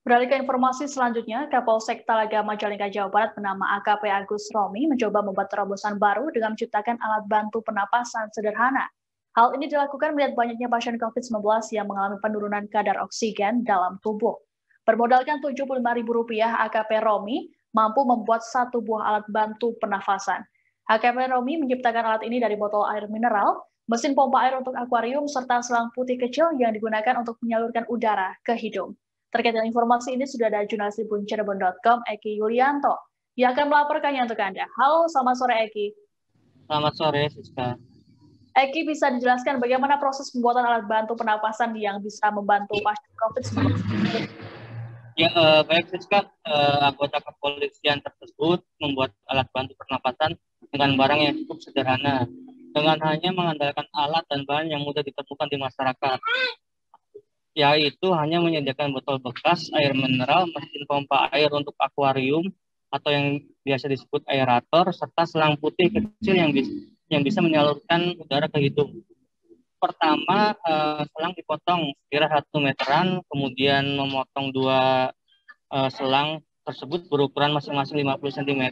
Beralih ke informasi selanjutnya, Kapolsek Talaga Majalengka, Jawa Barat bernama AKP Agus Romi mencoba membuat terobosan baru dengan menciptakan alat bantu pernapasan sederhana. Hal ini dilakukan melihat banyaknya pasien COVID-19 yang mengalami penurunan kadar oksigen dalam tubuh. Bermodalkan Rp75.000, AKP Romi mampu membuat satu buah alat bantu pernafasan. AKP Romi menciptakan alat ini dari botol air mineral, mesin pompa air untuk akuarium, serta selang putih kecil yang digunakan untuk menyalurkan udara ke hidung. Terkait dengan informasi ini sudah ada jurnalis Cirebon.com, Eki Yulianto, yang akan melaporkannya untuk Anda. Halo, selamat sore Eki. Selamat sore, Siska. Eki, bisa dijelaskan bagaimana proses pembuatan alat bantu pernapasan yang bisa membantu pasien COVID-19? Ya, baik Siska, anggota kepolisian tersebut membuat alat bantu pernapasan dengan barang yang cukup sederhana, dengan hanya mengandalkan alat dan bahan yang mudah ditemukan di masyarakat, yaitu hanya menyediakan botol bekas, air mineral, mesin pompa air untuk akuarium atau yang biasa disebut aerator, serta selang putih kecil yang bisa menyalurkan udara ke hidung. Pertama, selang dipotong sekira 1 meteran, kemudian memotong dua selang tersebut berukuran masing-masing 50 cm,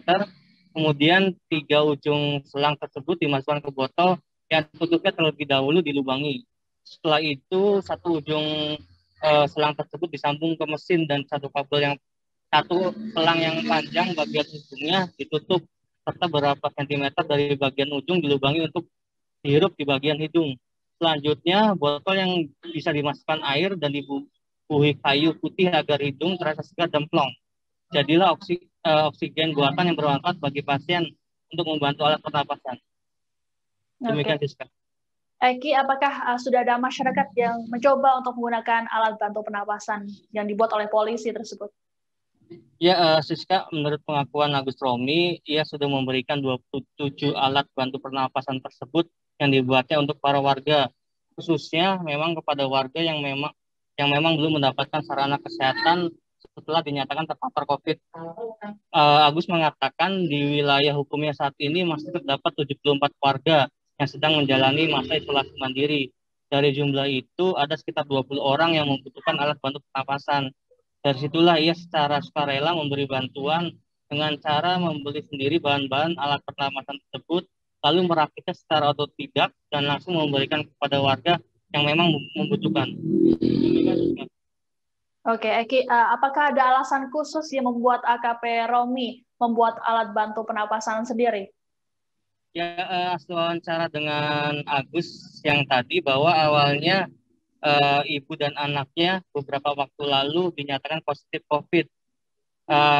kemudian 3 ujung selang tersebut dimasukkan ke botol yang tutupnya terlebih dahulu dilubangi. Setelah itu, satu ujung selang tersebut disambung ke mesin dan satu selang yang panjang bagian ujungnya ditutup serta beberapa sentimeter dari bagian ujung dilubangi untuk dihirup di bagian hidung. Selanjutnya, botol yang bisa dimasukkan air dan dibubuhi kayu putih agar hidung terasa segar dan plong. Jadilah oksigen buatan yang bermanfaat bagi pasien untuk membantu alat pernapasan. Demikian, Siska. Eki, apakah sudah ada masyarakat yang mencoba untuk menggunakan alat bantu pernapasan yang dibuat oleh polisi tersebut? Ya, Siska, menurut pengakuan Agus Romi, ia sudah memberikan 27 alat bantu pernapasan tersebut yang dibuatnya untuk para warga, khususnya memang kepada warga yang memang belum mendapatkan sarana kesehatan setelah dinyatakan terpapar COVID. Agus mengatakan di wilayah hukumnya saat ini masih terdapat 74 warga yang sedang menjalani masa isolasi mandiri. Dari jumlah itu ada sekitar 20 orang yang membutuhkan alat bantu pernapasan. Dari situlah ia secara sukarela memberi bantuan dengan cara membeli sendiri bahan-bahan alat pernapasan tersebut, lalu merakitnya secara otodidak dan langsung memberikan kepada warga yang memang membutuhkan. Oke, Eki, apakah ada alasan khusus yang membuat AKP Romi membuat alat bantu pernapasan sendiri? Ya, hasil wawancara dengan Agus yang tadi bahwa awalnya ibu dan anaknya beberapa waktu lalu dinyatakan positif COVID.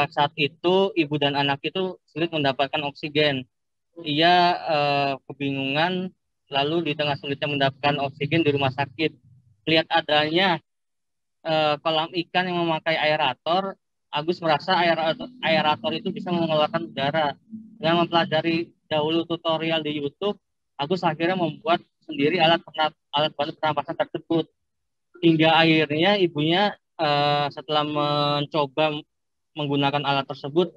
Saat itu ibu dan anak itu sulit mendapatkan oksigen. Ia kebingungan, lalu di tengah sulitnya mendapatkan oksigen di rumah sakit, lihat adanya kolam ikan yang memakai aerator, Agus merasa aerator itu bisa mengeluarkan udara. Dengan mempelajari dahulu tutorial di YouTube, Agus akhirnya membuat sendiri alat bantu pernapasan tersebut. Hingga akhirnya ibunya setelah mencoba menggunakan alat tersebut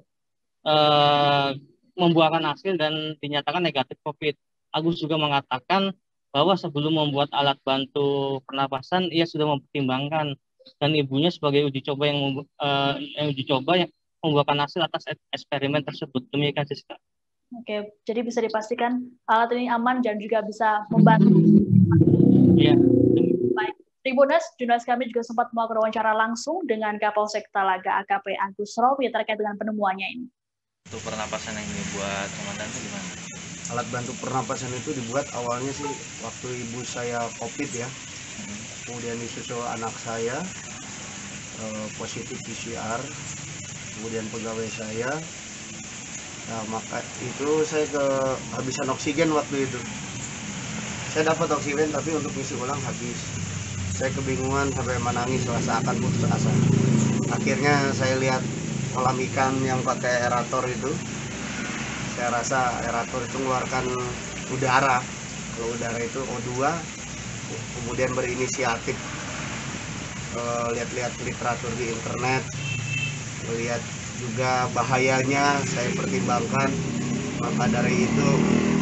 membuahkan hasil dan dinyatakan negatif COVID. Agus juga mengatakan bahwa sebelum membuat alat bantu pernapasan, ia sudah mempertimbangkan dan ibunya sebagai uji coba yang membuahkan hasil atas eksperimen tersebut. Demikian, Siska. Oke, jadi bisa dipastikan alat ini aman dan juga bisa membantu. Iya. Baik, Tribuners, jurnalis kami juga sempat melakukan wawancara langsung dengan Kapolsek Talaga AKP Agus Romi terkait dengan penemuannya ini. Untuk pernapasan yang dibuat komandan itu gimana? Alat bantu pernapasan itu dibuat awalnya sih waktu ibu saya COVID ya. Kemudian disusul anak saya positif PCR, kemudian pegawai saya. Nah, maka itu saya kehabisan oksigen waktu itu. Saya dapat oksigen tapi untuk ngisi ulang habis. Saya kebingungan sampai menangis, seakan putus asa. Akhirnya saya lihat kolam ikan yang pakai aerator itu. Saya rasa aerator itu mengeluarkan udara. Kalau udara itu O2, kemudian berinisiatif lihat-lihat literatur di internet, melihat juga bahayanya, saya pertimbangkan. Maka dari itu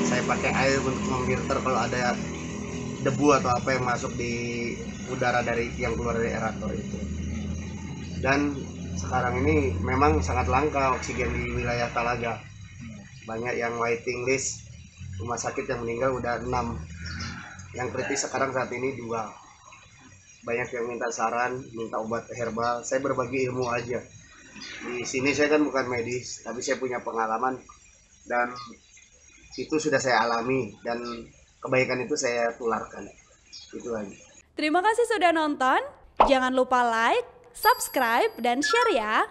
saya pakai air untuk memfilter kalau ada debu atau apa yang masuk di udara yang keluar dari aerator itu. Dan sekarang ini memang sangat langka oksigen di wilayah Talaga. Banyak yang waiting list, rumah sakit yang meninggal udah 6, yang kritis sekarang saat ini 2. Banyak yang minta saran, minta obat herbal. Saya berbagi ilmu aja. Di sini saya kan bukan medis, tapi saya punya pengalaman dan itu sudah saya alami dan kebaikan itu saya tularkan. Itu aja. Terima kasih sudah nonton. Jangan lupa like, subscribe, dan share ya.